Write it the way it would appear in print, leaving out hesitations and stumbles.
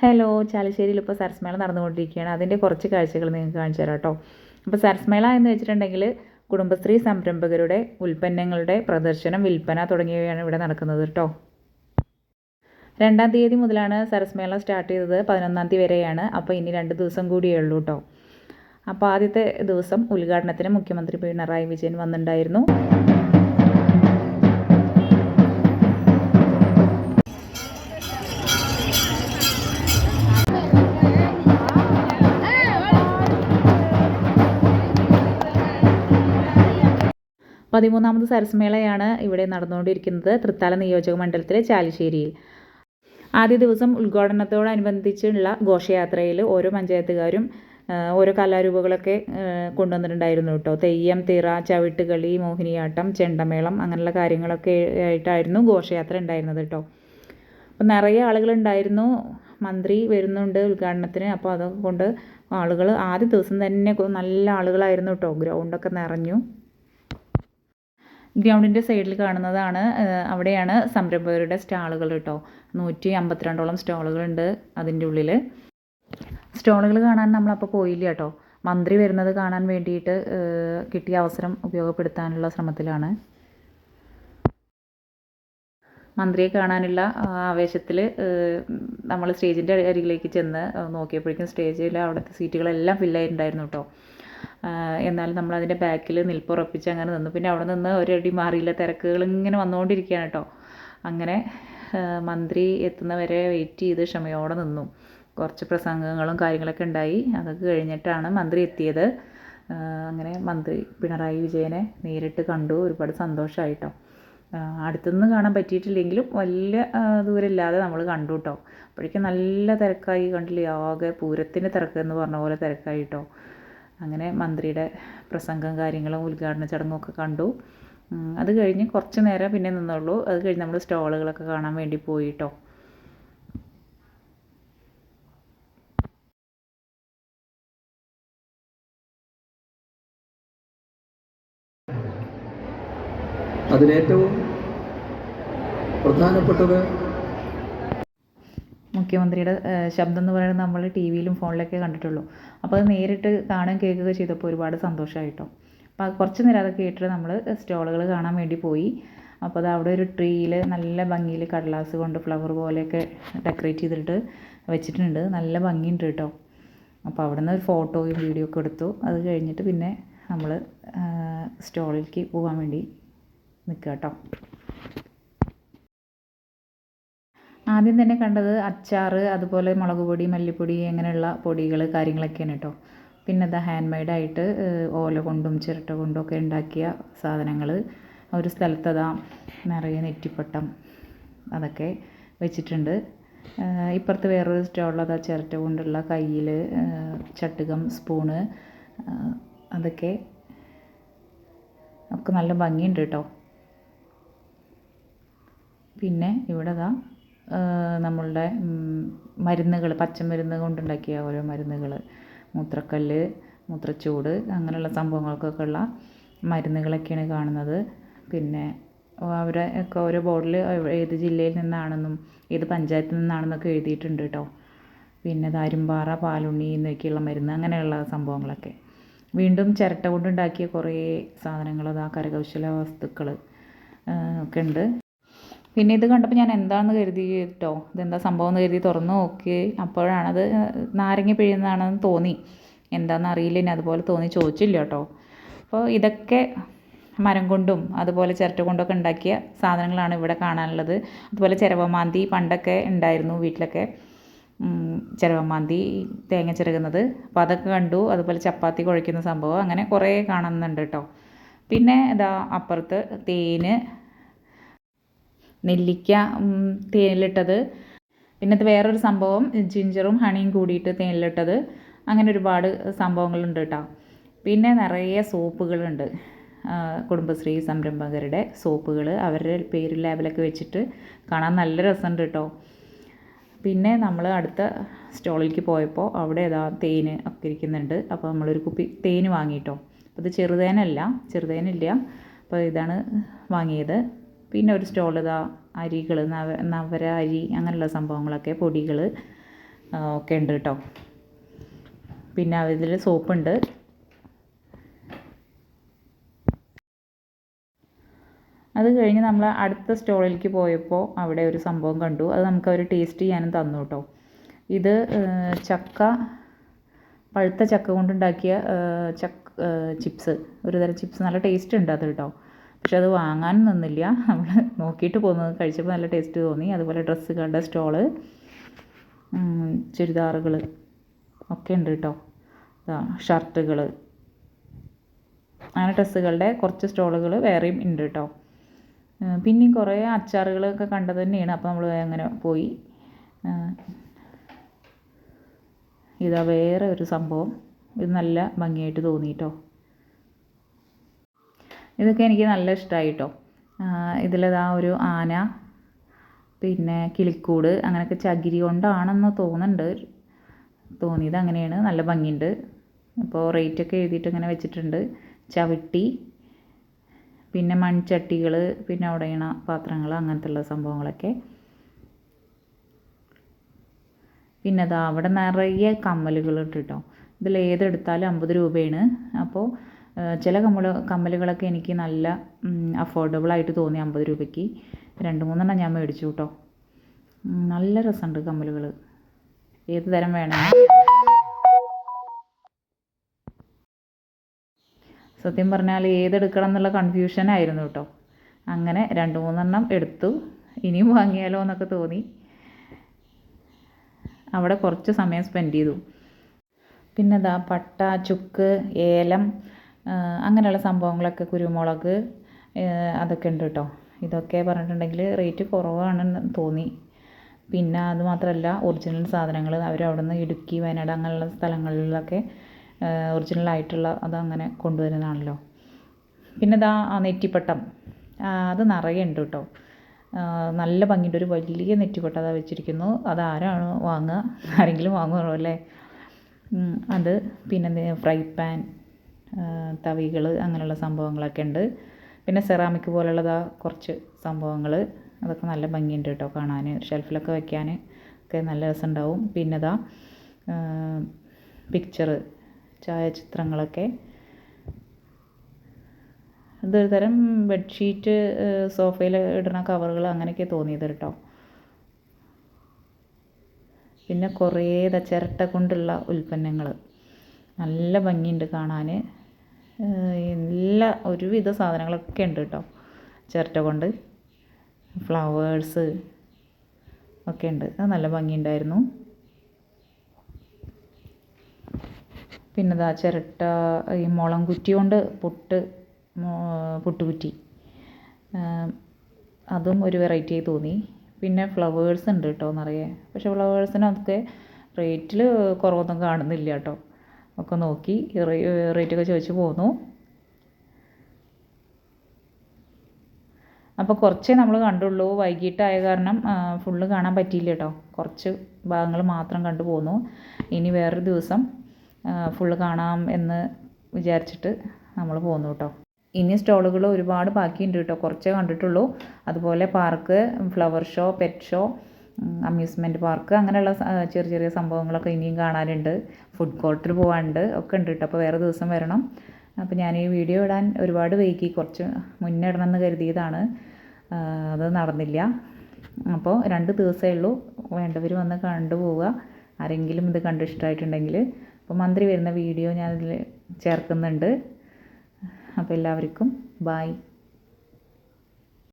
Hello, ചാലശ്ശേരിയിൽ ഇപ്പോൾ സരസ് മേള നടന്നുകൊണ്ടിരിക്കുകയാണ്. അതിൻ്റെ കുറച്ച് കാഴ്ചകൾ നിങ്ങൾക്ക് കാണിച്ചു തരാം കേട്ടോ. അപ്പോൾ സരസ് മേള എന്ന് വെച്ചിട്ടുണ്ടെങ്കിൽ കുടുംബശ്രീ സംരംഭകരുടെ ഉൽപ്പന്നങ്ങളുടെ പ്രദർശനം, വിൽപ്പന തുടങ്ങിയവയാണ് ഇവിടെ നടക്കുന്നത് കേട്ടോ. 2-ാം തീയതി മുതലാണ് സരസ് മേള സ്റ്റാർട്ട് ചെയ്തത്, 11-ാം തീയതി വരെയാണ്. അപ്പോൾ ഇനി 2 ദിവസം കൂടിയേ ഉള്ളൂ കേട്ടോ. അപ്പോൾ ആദ്യത്തെ ദിവസം ഉദ്ഘാടനത്തിന് മുഖ്യമന്ത്രി പിണറായി വിജയൻ വന്നിട്ടുണ്ടായിരുന്നു. 13ാമത് സരസ് മേളയാണ് ഇവിടെ നടന്നുകൊണ്ടിരിക്കുന്നത്, തൃത്താല നിയോജക മണ്ഡലത്തിലെ ചാലിശ്ശേരിയിൽ. ആദ്യ ദിവസം ഉദ്ഘാടനത്തോടനുബന്ധിച്ചുള്ള ഘോഷയാത്രയിൽ ഓരോ പഞ്ചായത്തുകാരും ഓരോ കലാരൂപങ്ങളൊക്കെ കൊണ്ടുവന്നിട്ടുണ്ടായിരുന്നു കേട്ടോ. തെയ്യം, തിറ, ചവിട്ടുകളി, മോഹിനിയാട്ടം, ചെണ്ടമേളം അങ്ങനെയുള്ള കാര്യങ്ങളൊക്കെ ആയിട്ടായിരുന്നു ഘോഷയാത്ര ഉണ്ടായിരുന്നത് കേട്ടോ. അപ്പം നിറയെ ആളുകളുണ്ടായിരുന്നു. മന്ത്രി വരുന്നുണ്ട് ഉദ്ഘാടനത്തിന്. അപ്പോൾ അതുകൊണ്ട് ആളുകൾ ആദ്യ ദിവസം തന്നെ നല്ല ആളുകളായിരുന്നു കേട്ടോ. ഗ്രൗണ്ടൊക്കെ നിറഞ്ഞു. ഗ്രൗണ്ടിൻ്റെ സൈഡിൽ കാണുന്നതാണ്, അവിടെയാണ് സംരംഭകരുടെ സ്റ്റാളുകൾ കേട്ടോ. 152ഓളം സ്റ്റാളുകളുണ്ട് അതിൻ്റെ ഉള്ളിൽ. സ്റ്റാളുകൾ കാണാൻ നമ്മളപ്പോൾ പോയില്ല കേട്ടോ. മന്ത്രി വരുന്നത് കാണാൻ വേണ്ടിയിട്ട് കിട്ടിയ അവസരം ഉപയോഗപ്പെടുത്താനുള്ള ശ്രമത്തിലാണ്. മന്ത്രിയെ കാണാനുള്ള ആവേശത്തിൽ നമ്മൾ സ്റ്റേജിൻ്റെ അരികിലേക്ക് ചെന്ന് നോക്കിയപ്പോഴേക്കും സ്റ്റേജിൽ അവിടുത്തെ സീറ്റുകളെല്ലാം ഫില്ലായിട്ടുണ്ടായിരുന്നു കേട്ടോ. എന്നാലും നമ്മൾ അതിൻ്റെ ബാക്കിൽ നിൽപ്പുറപ്പിച്ച് അങ്ങനെ നിന്നു. പിന്നെ അവിടെ നിന്ന് ഒരടി മാറിയില്ല, തിരക്കുകൾ ഇങ്ങനെ വന്നുകൊണ്ടിരിക്കുകയാണ് കേട്ടോ. അങ്ങനെ മന്ത്രി എത്തുന്നവരെ വെയിറ്റ് ചെയ്ത് ക്ഷമയോടെ നിന്നു. കുറച്ച് പ്രസംഗങ്ങളും കാര്യങ്ങളൊക്കെ ഉണ്ടായി. അതൊക്കെ കഴിഞ്ഞിട്ടാണ് മന്ത്രി എത്തിയത്. അങ്ങനെ മന്ത്രി പിണറായി വിജയനെ നേരിട്ട് കണ്ടു. ഒരുപാട് സന്തോഷമായിട്ടോ. അടുത്തുനിന്ന് കാണാൻ പറ്റിയിട്ടില്ലെങ്കിലും വലിയ ദൂരമില്ലാതെ നമ്മൾ കണ്ടു കേട്ടോ. അപ്പോഴേക്കും നല്ല തിരക്കായി, കണ്ടില്ലേ, ആകെ പൂരത്തിൻ്റെ തിരക്ക് എന്ന് പറഞ്ഞ പോലെ തിരക്കായി കേട്ടോ. അങ്ങനെ മന്ത്രിയുടെ പ്രസംഗം കാര്യങ്ങളും ഉദ്ഘാടന ചടങ്ങുമൊക്കെ കണ്ടു. അത് കഴിഞ്ഞ് കുറച്ച് നേരം പിന്നെ നിന്നുള്ളൂ. അത് കഴിഞ്ഞ് നമ്മൾ സ്റ്റാളുകളൊക്കെ കാണാൻ വേണ്ടി പോയി കേട്ടോ. അതിലേറ്റവും പ്രധാനപ്പെട്ടത് മുഖ്യമന്ത്രിയുടെ ശബ്ദം എന്ന് പറയുന്നത് നമ്മൾ ടി വിയിലും ഫോണിലൊക്കെ കണ്ടിട്ടുള്ളൂ. അപ്പോൾ അത് നേരിട്ട് കാണുകയും കേൾക്കുക ചെയ്തപ്പോൾ ഒരുപാട് സന്തോഷമായിട്ടോ. അപ്പോൾ കുറച്ച് നേരം അതൊക്കെ കേട്ടിട്ട് നമ്മൾ സ്റ്റാളുകൾ കാണാൻ വേണ്ടി പോയി. അപ്പോൾ അത് അവിടെ ഒരു ട്രീയിൽ നല്ല ഭംഗിയിൽ കടലാസ് കൊണ്ട് ഫ്ലവർ പോലെയൊക്കെ ഡെക്കറേറ്റ് ചെയ്തിട്ട് വെച്ചിട്ടുണ്ട്. നല്ല ഭംഗിയുണ്ട് കേട്ടോ. അപ്പോൾ അവിടെ നിന്ന് ഒരു ഫോട്ടോയും വീഡിയോ ഒക്കെ എടുത്തു. അത് കഴിഞ്ഞിട്ട് പിന്നെ നമ്മൾ സ്റ്റാളിലേക്ക് പോകാൻ വേണ്ടി നിൽക്കുക കേട്ടോ. ആദ്യം തന്നെ കണ്ടത് അച്ചാർ, അതുപോലെ മുളക് പൊടി, മല്ലിപ്പൊടി, അങ്ങനെയുള്ള പൊടികൾ കാര്യങ്ങളൊക്കെയാണ് കേട്ടോ. പിന്നെ അത് ഹാൻഡ് മെയ്ഡായിട്ട് ഓല കൊണ്ടും ചിരട്ട കൊണ്ടും ഒക്കെ ഉണ്ടാക്കിയ സാധനങ്ങൾ. ഒരു സ്ഥലത്തതാ നിറയെ നെറ്റിപ്പട്ടം അതൊക്കെ വെച്ചിട്ടുണ്ട്. ഇപ്പുറത്ത് വേറൊരു സ്റ്റോളിലതാ ചിരട്ട കൊണ്ടുള്ള കയ്യിൽ ചട്ടുകം, സ്പൂണ്, അതൊക്കെ ഒക്കെ നല്ല ഭംഗിയുണ്ട് കേട്ടോ. പിന്നെ ഇവിടെ നമ്മളുടെ മരുന്നുകൾ, പച്ചമരുന്ന് കൊണ്ടുണ്ടാക്കിയ ഓരോ മരുന്നുകൾ, മൂത്രക്കല്ല്, മൂത്രച്ചൂട്, അങ്ങനെയുള്ള സംഭവങ്ങൾക്കൊക്കെ ഉള്ള മരുന്നുകളൊക്കെയാണ് കാണുന്നത്. പിന്നെ അവരെ ഒക്കെ ഓരോ ബോർഡിൽ ഏത് ജില്ലയിൽ നിന്നാണെന്നും ഏത് പഞ്ചായത്തിൽ നിന്നാണെന്നൊക്കെ എഴുതിയിട്ടുണ്ട് കേട്ടോ. പിന്നെ അരുമ്പാറ, പാലുണ്ണി എന്നൊക്കെയുള്ള മരുന്ന്, അങ്ങനെയുള്ള സംഭവങ്ങളൊക്കെ. വീണ്ടും ചിരട്ട കൊണ്ടുണ്ടാക്കിയ കുറേ സാധനങ്ങൾ, കരകൗശല വസ്തുക്കൾ ഒക്കെ ഉണ്ട്. പിന്നെ ഇത് കണ്ടപ്പോൾ ഞാൻ എന്താണെന്ന് കരുതി കേട്ടോ, ഇതെന്താ സംഭവം എന്ന് കരുതി തുറന്ന് നോക്കി. അപ്പോഴാണത് നാരങ്ങ പിഴിയുന്നതാണെന്ന് തോന്നി. എന്താണെന്ന് അറിയില്ല, ഇനി അതുപോലെ തോന്നി, ചോദിച്ചില്ല കേട്ടോ. അപ്പോൾ ഇതൊക്കെ മരം കൊണ്ടും അതുപോലെ ചിരട്ട കൊണ്ടൊക്കെ ഉണ്ടാക്കിയ സാധനങ്ങളാണ് ഇവിടെ കാണാനുള്ളത്. അതുപോലെ ചിരവമാന്തി പണ്ടൊക്കെ ഉണ്ടായിരുന്നു വീട്ടിലൊക്കെ, ചിരവമാന്തി തേങ്ങ ചിരകുന്നത്. അപ്പോൾ അതൊക്കെ കണ്ടു. അതുപോലെ ചപ്പാത്തി കുഴയ്ക്കുന്ന സംഭവം, അങ്ങനെ കുറേ കാണുന്നുണ്ട് കേട്ടോ. പിന്നെ ഇതാ അപ്പുറത്ത് തേന്, നെല്ലിക്ക തേനിലിട്ടത്, പിന്നെ അത് വേറൊരു സംഭവം ജിഞ്ചറും ഹണിയും കൂടിയിട്ട് തേനിലിട്ടത്, അങ്ങനെ ഒരുപാട് സംഭവങ്ങളുണ്ട് കേട്ടോ. പിന്നെ നിറയെ സോപ്പുകളുണ്ട്, കുടുംബശ്രീ സംരംഭകരുടെ സോപ്പുകൾ, അവരുടെ പേര് ലേബലൊക്കെ വെച്ചിട്ട് കാണാൻ നല്ല രസമുണ്ട് കേട്ടോ. പിന്നെ നമ്മൾ അടുത്ത സ്റ്റോളിലേക്ക് പോയപ്പോൾ അവിടെ തേന് ഒക്കെ ഇരിക്കുന്നുണ്ട്. അപ്പോൾ നമ്മളൊരു കുപ്പി തേന് വാങ്ങിയിട്ടോ. അപ്പോൾ ഇത് ചെറുതേനില്ല, അപ്പോൾ ഇതാണ് വാങ്ങിയത്. പിന്നെ ഒരു സ്റ്റോൾ അരികൾ, നവര അരി, അങ്ങനെയുള്ള സംഭവങ്ങളൊക്കെ, പൊടികൾ, ഒക്കെ ഉണ്ട് കേട്ടോ. പിന്നെ ഇതിൽ സോപ്പുണ്ട്. അത് കഴിഞ്ഞ് നമ്മൾ അടുത്ത സ്റ്റോളിലേക്ക് പോയപ്പോൾ അവിടെ ഒരു സംഭവം കണ്ടു. അത് നമുക്ക് അവർ ടേസ്റ്റ് ചെയ്യാനും തന്നു കേട്ടോ. ഇത് ചക്ക, പഴുത്ത ചക്ക കൊണ്ടുണ്ടാക്കിയ ചിപ്സ്, ഒരു തരം ചിപ്സ്. നല്ല ടേസ്റ്റ് ഉണ്ട് അത് കേട്ടോ. പക്ഷെ അത് വാങ്ങാൻ നിന്നില്ല, നമ്മൾ നോക്കിയിട്ട് പോകുന്നത്. കഴിച്ചപ്പോൾ നല്ല ടേസ്റ്റ് തോന്നി. അതുപോലെ ഡ്രസ്സുകളുടെ സ്റ്റോള്, ചുരിദാറുകൾ ഒക്കെ ഉണ്ട് കേട്ടോ. ഷർട്ടുകൾ, അങ്ങനെ ഡ്രസ്സുകളുടെ കുറച്ച് സ്റ്റോളുകൾ വേറെയും ഉണ്ട് കേട്ടോ. പിന്നെയും കുറേ അച്ചാറുകളൊക്കെ കണ്ടത് തന്നെയാണ്. അപ്പോൾ നമ്മൾ അങ്ങനെ പോയി. ഇതാ വേറെ ഒരു സംഭവം. ഇത് നല്ല ഭംഗിയായിട്ട് തോന്നി കേട്ടോ. ഇതൊക്കെ എനിക്ക് നല്ല ഇഷ്ടമായി കേട്ടോ. ഇതിലിതാ ഒരു ആന, പിന്നെ കിളിക്കൂട്, അങ്ങനെയൊക്കെ ചകിരി കൊണ്ടാണെന്ന് തോന്നിയത് അങ്ങനെയാണ്. നല്ല ഭംഗിയുണ്ട്. അപ്പോൾ റേറ്റൊക്കെ എഴുതിയിട്ട് ഇങ്ങനെ വെച്ചിട്ടുണ്ട്. ചവിട്ടി, പിന്നെ മൺചട്ടികൾ, പിന്നെ ഉടയണ പാത്രങ്ങൾ, അങ്ങനത്തെ ഉള്ള സംഭവങ്ങളൊക്കെ. പിന്നെ അതാ അവിടെ നിറയെ കമ്മലുകളുണ്ട് കേട്ടോ. ഇതിൽ ഏതെടുത്താലും 50 രൂപയാണ്. അപ്പോൾ ചില കമ്മലുകളൊക്കെ എനിക്ക് നല്ല അഫോർഡബിളായിട്ട് തോന്നി. 50 രൂപയ്ക്ക് 2-3 ഞാൻ മേടിച്ചു കേട്ടോ. നല്ല രസമുണ്ട് കമ്മലുകൾ. ഏത് തരം വേണം. സത്യം പറഞ്ഞാൽ ഏതെടുക്കണം എന്നുള്ള കൺഫ്യൂഷനായിരുന്നു കേട്ടോ. അങ്ങനെ 2-3 എടുത്തു. ഇനിയും വാങ്ങിയാലോ എന്നൊക്കെ തോന്നി. അവിടെ കുറച്ച് സമയം സ്പെൻഡ് ചെയ്തു. പിന്നെ ഇതാ പട്ട, ചുക്ക്, ഏലം, അങ്ങനെയുള്ള സംഭവങ്ങളൊക്കെ, കുരുമുളക്, അതൊക്കെ ഉണ്ട് കേട്ടോ. ഇതൊക്കെ പറഞ്ഞിട്ടുണ്ടെങ്കിൽ റേറ്റ് കുറവാണെന്ന് തോന്നി. പിന്നെ അതുമാത്രമല്ല, ഒറിജിനൽ സാധനങ്ങൾ അവരവിടെ നിന്ന് ഇടുക്കി, വയനാട് അങ്ങനെയുള്ള സ്ഥലങ്ങളിലൊക്കെ ഒറിജിനലായിട്ടുള്ള അതങ്ങനെ കൊണ്ടുവരുന്നതാണല്ലോ. പിന്നെ ഇതാ നെറ്റിപ്പട്ടം, അത് നിറയെ ഉണ്ട് കേട്ടോ. നല്ല ഭംഗിയുണ്ട്. ഒരു വലിയ നെറ്റിപ്പട്ടം അതാ വെച്ചിരിക്കുന്നു. അതാരാണ് വാങ്ങുക? ആരെങ്കിലും വാങ്ങുമല്ലോ അല്ലേ. അത് പിന്നെ ഫ്രൈ പാൻ, തവികൾ, അങ്ങനെയുള്ള സംഭവങ്ങളൊക്കെ ഉണ്ട്. പിന്നെ സെറാമിക് പോലുള്ളതാ കുറച്ച് സംഭവങ്ങൾ. അതൊക്കെ നല്ല ഭംഗിയുണ്ട് കേട്ടോ കാണാൻ. ഷെൽഫിലൊക്കെ വയ്ക്കാൻ ഒക്കെ നല്ല രസമുണ്ടാവും. പിന്നെ ഇതാ ഛായാചിത്രങ്ങളൊക്കെ. ഇതൊരു തരം ബെഡ്ഷീറ്റ്, സോഫയിൽ ഇടുന്ന കവറുകൾ, അങ്ങനെയൊക്കെ തോന്നിയത് കേട്ടോ. പിന്നെ കുറേ ചിരട്ട കൊണ്ടുള്ള ഉൽപ്പന്നങ്ങൾ, നല്ല ഭംഗിയുണ്ട് കാണാൻ. ഒരുവിധ സാധനങ്ങളൊക്കെ ഉണ്ട് കേട്ടോ ചിരട്ട കൊണ്ട്. ഫ്ലവേഴ്സ് ഒക്കെ ഉണ്ട്. അത് നല്ല ഭംഗിയുണ്ടായിരുന്നു. പിന്നെ ഇതാ ചിരട്ട, ഈ മുളം കുറ്റി കൊണ്ട് പുട്ടുകുറ്റി, അതും ഒരു വെറൈറ്റി ആയി തോന്നി. പിന്നെ ഫ്ലവേഴ്സ് ഉണ്ട് കേട്ടോ നിറയെ. പക്ഷേ ഫ്ലവേഴ്സിനൊക്കെ റേറ്റിൽ കുറവൊന്നും കാണുന്നില്ല കേട്ടോ. ഒക്കെ നോക്കി റേറ്റൊക്കെ ചോദിച്ച് പോന്നു. അപ്പോൾ കുറച്ചേ നമ്മൾ കണ്ടുള്ളൂ. വൈകിട്ടായ കാരണം ഫുള്ള് കാണാൻ പറ്റിയില്ല കേട്ടോ. കുറച്ച് ഭാഗങ്ങൾ മാത്രം കണ്ടു പോന്നു. ഇനി വേറൊരു ദിവസം ഫുള്ള് കാണാം എന്ന് വിചാരിച്ചിട്ട് നമ്മൾ പോന്നു കേട്ടോ. ഇനി സ്റ്റോളുകൾ ഒരുപാട് ബാക്കിയുണ്ട് കേട്ടോ. കുറച്ചേ കണ്ടിട്ടുള്ളൂ. അതുപോലെ park, flower show, pet show, amusement park, അങ്ങനെയുള്ള ചെറിയ ചെറിയ സംഭവങ്ങളൊക്കെ ഇനിയും കാണാനുണ്ട്. ഫുഡ് കോർട്ടിൽ പോകാനുണ്ട്, ഒക്കെ ഉണ്ട് കേട്ടോ. അപ്പോൾ വേറെ ദിവസം വരണം. അപ്പോൾ ഞാൻ ഈ വീഡിയോ ഇടാൻ ഒരുപാട് വൈകി. കുറച്ച് മുന്നേ ഇടണമെന്ന് കരുതിയതാണ്, അത് നടന്നില്ല. അപ്പോൾ 2 ദിവസമേ ഉള്ളൂ. വേണ്ടവർ വന്ന് കണ്ടുപോവുക. ആരെങ്കിലും ഇത് കണ്ട് ഇഷ്ടമായിട്ടുണ്ടെങ്കിൽ. അപ്പോൾ മന്ത്രി വരുന്ന വീഡിയോ ഞാനിതിൽ ചേർക്കുന്നുണ്ട്. അപ്പോൾ എല്ലാവർക്കും ബായ്.